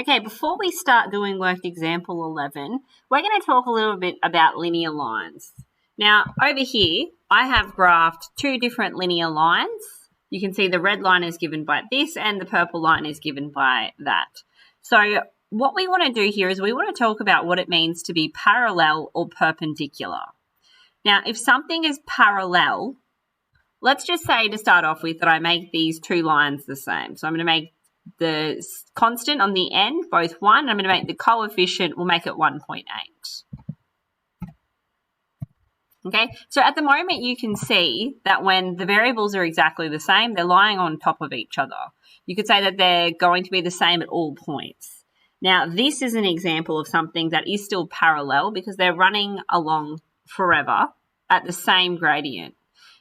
Okay, before we start doing worked example 11, we're going to talk a little bit about linear lines. Now, over here, I have graphed two different linear lines. You can see the red line is given by this and the purple line is given by that. So what we want to do here is we want to talk about what it means to be parallel or perpendicular. Now, if something is parallel, let's just say to start off with that I make these two lines the same. So I'm going to make the constant on the end both 1. I'm going to make the coefficient, we'll make it 1.8. Okay, so at the moment you can see that when the variables are exactly the same, they're lying on top of each other. You could say that they're going to be the same at all points. Now, this is an example of something that is still parallel because they're running along forever at the same gradient.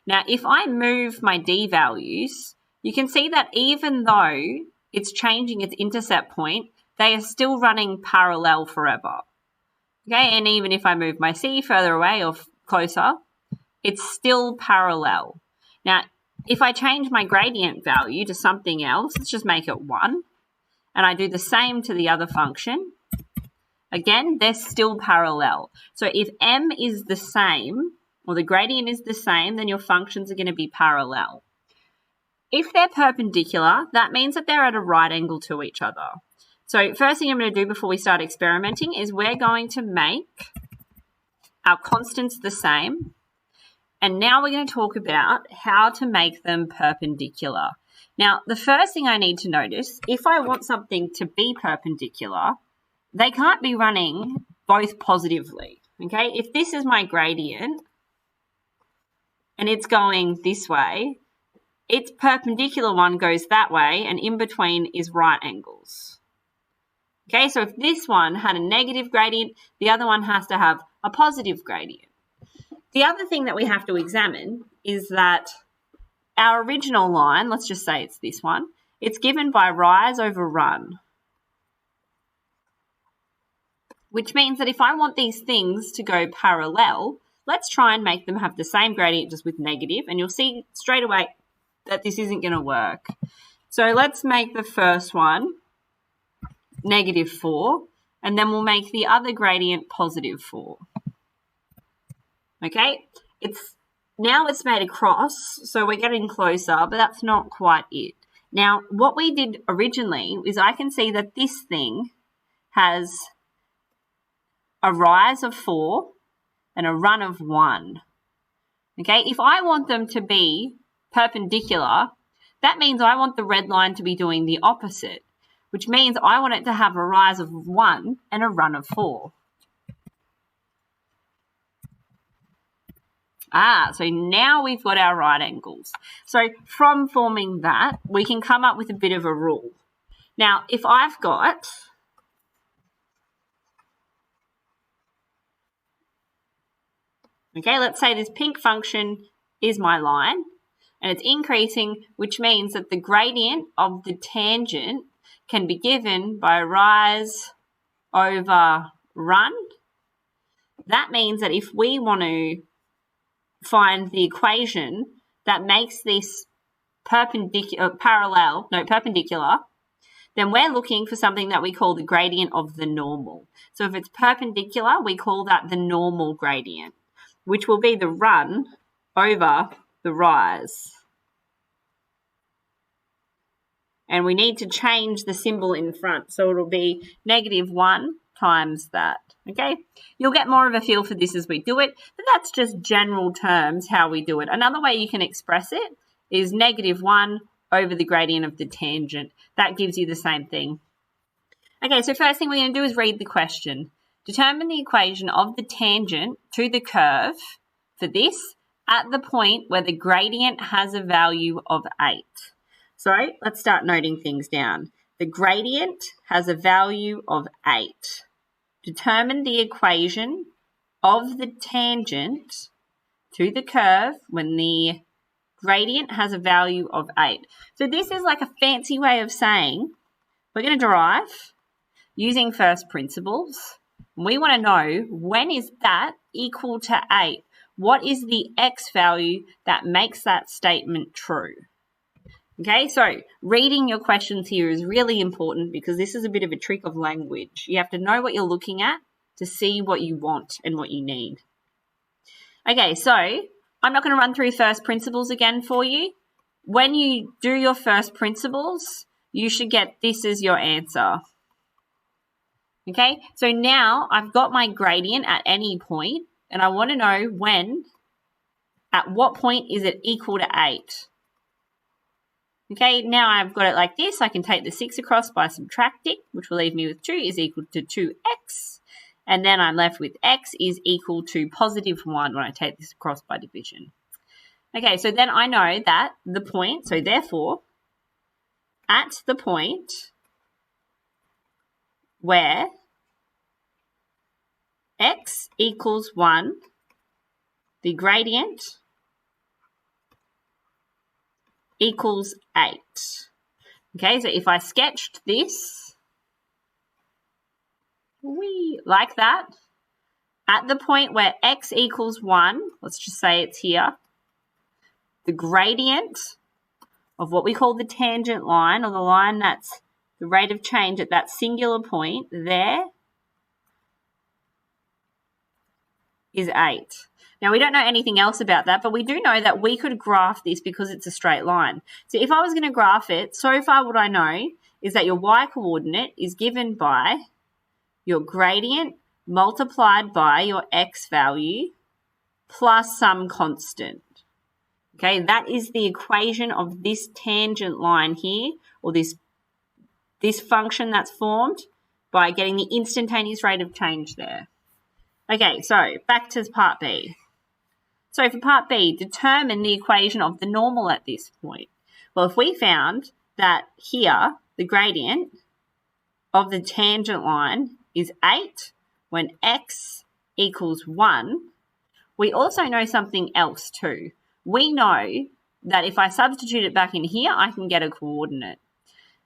Now, if I move my d values, you can see that even though it's changing its intercept point, they are still running parallel forever. Okay, and even if I move my c further away or closer, it's still parallel. Now, if I change my gradient value to something else, let's just make it 1, and I do the same to the other function, again, they're still parallel. So if m is the same, or the gradient is the same, then your functions are going to be parallel. If they're perpendicular, that means that they're at a right angle to each other. So first thing I'm going to do before we start experimenting is we're going to make our constants the same. And now we're going to talk about how to make them perpendicular. Now, the first thing I need to notice, if I want something to be perpendicular, they can't be running both positively. Okay, if this is my gradient and it's going this way, its perpendicular one goes that way, and in between is right angles. Okay, so if this one had a negative gradient, the other one has to have a positive gradient. The other thing that we have to examine is that our original line, let's just say it's this one, it's given by rise over run. Which means that if I want these things to go parallel, let's try and make them have the same gradient just with negative, and you'll see straight away that this isn't going to work. So let's make the first one -4, and then we'll make the other gradient +4. Okay, now it's made a cross, so we're getting closer, but that's not quite it. Now, what we did originally is I can see that this thing has a rise of 4 and a run of 1. Okay, if I want them to be perpendicular, that means I want the red line to be doing the opposite, which means I want it to have a rise of 1 and a run of 4. So now we've got our right angles. So from forming that, we can come up with a bit of a rule. Now, if I've got okay, let's say this pink function is my line, and it's increasing, which means that the gradient of the tangent can be given by rise over run. That means that if we want to find the equation that makes this perpendicular, then we're looking for something that we call the gradient of the normal. So if it's perpendicular, we call that the normal gradient, which will be the run over the rise. And we need to change the symbol in front, so it'll be -1 times that. Okay, you'll get more of a feel for this as we do it, but that's just general terms how we do it. Another way you can express it is -1 over the gradient of the tangent. That gives you the same thing. Okay, so first thing we're going to do is read the question. Determine the equation of the tangent to the curve for this at the point where the gradient has a value of 8. So let's start noting things down. The gradient has a value of 8. Determine the equation of the tangent to the curve when the gradient has a value of 8. So this is like a fancy way of saying we're going to derive using first principles. We want to know when is that equal to 8? What is the x value that makes that statement true? Okay, so reading your questions here is really important because this is a bit of a trick of language. You have to know what you're looking at to see what you want and what you need. Okay, so I'm not going to run through first principles again for you. When you do your first principles, you should get this as your answer. Okay, so now I've got my gradient at any point, and I want to know at what point is it equal to 8? Okay, now I've got it like this. I can take the 6 across by subtracting, which will leave me with 2 is equal to 2x. And then I'm left with x is equal to positive 1 when I take this across by division. Okay, so then I know that the point, so therefore, at the point where x equals 1, the gradient equals 8. Okay, so if I sketched this, like that, at the point where x equals 1, let's just say it's here, the gradient of what we call the tangent line, or the line that's the rate of change at that singular point there, is 8. Now, we don't know anything else about that, but we do know that we could graph this because it's a straight line. So if I was going to graph it, so far what I know is that your y-coordinate is given by your gradient multiplied by your x value plus some constant. Okay, that is the equation of this tangent line here, or this function that's formed by getting the instantaneous rate of change there. Okay, so back to part B. So for part B, determine the equation of the normal at this point. Well, if we found that here the gradient of the tangent line is 8 when x equals 1, we also know something else too. We know that if I substitute it back in here, I can get a coordinate.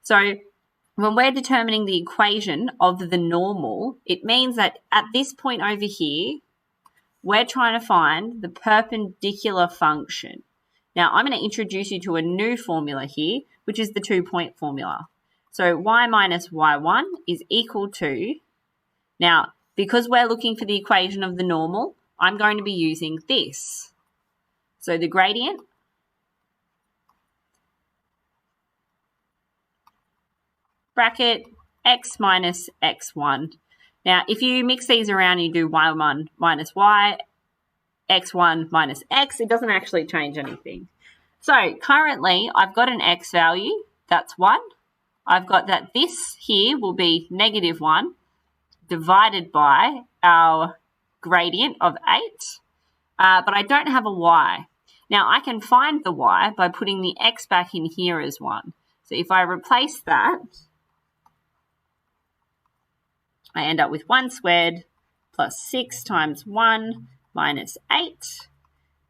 So when we're determining the equation of the normal, it means that at this point over here, we're trying to find the perpendicular function. Now, I'm going to introduce you to a new formula here, which is the 2-point formula. So y minus y1 is equal to, now, because we're looking for the equation of the normal, I'm going to be using this. So the gradient bracket x minus x1. Now, if you mix these around and you do y1 minus y, x1 minus x, it doesn't actually change anything. So currently, I've got an x value, that's 1. I've got that this here will be negative 1 divided by our gradient of 8, but I don't have a y. Now, I can find the y by putting the x back in here as 1. So if I replace that, I end up with 1 squared plus 6 times 1 minus 8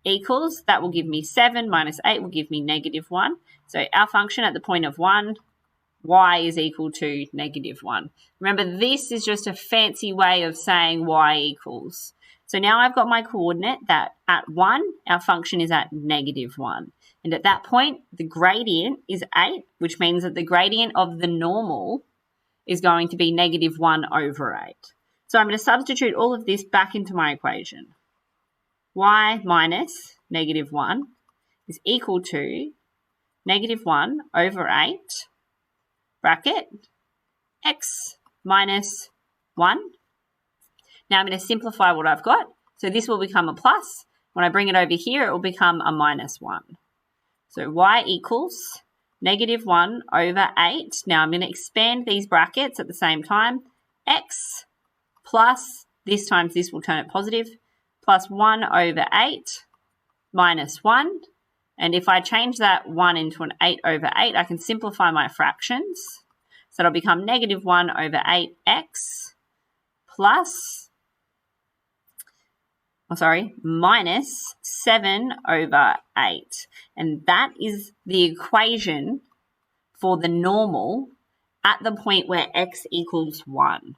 equals, that will give me 7 minus 8 will give me negative 1. So our function at the point of 1, y is equal to negative 1. Remember, this is just a fancy way of saying y equals. So now I've got my coordinate that at 1, our function is at negative 1. And at that point, the gradient is 8, which means that the gradient of the normal is going to be negative 1 over 8. So I'm going to substitute all of this back into my equation. Y minus negative 1 is equal to negative 1 over 8 bracket x minus 1. Now I'm going to simplify what I've got. So this will become a plus. When I bring it over here, it will become a minus 1. So y equals negative 1 over 8. Now I'm going to expand these brackets at the same time. X plus, this times this will turn it positive, plus 1 over 8 minus 1. And if I change that 1 into an 8 over 8, I can simplify my fractions. So it'll become negative 1 over 8x plus, minus 7 over 8. And that is the equation for the normal at the point where x equals 1.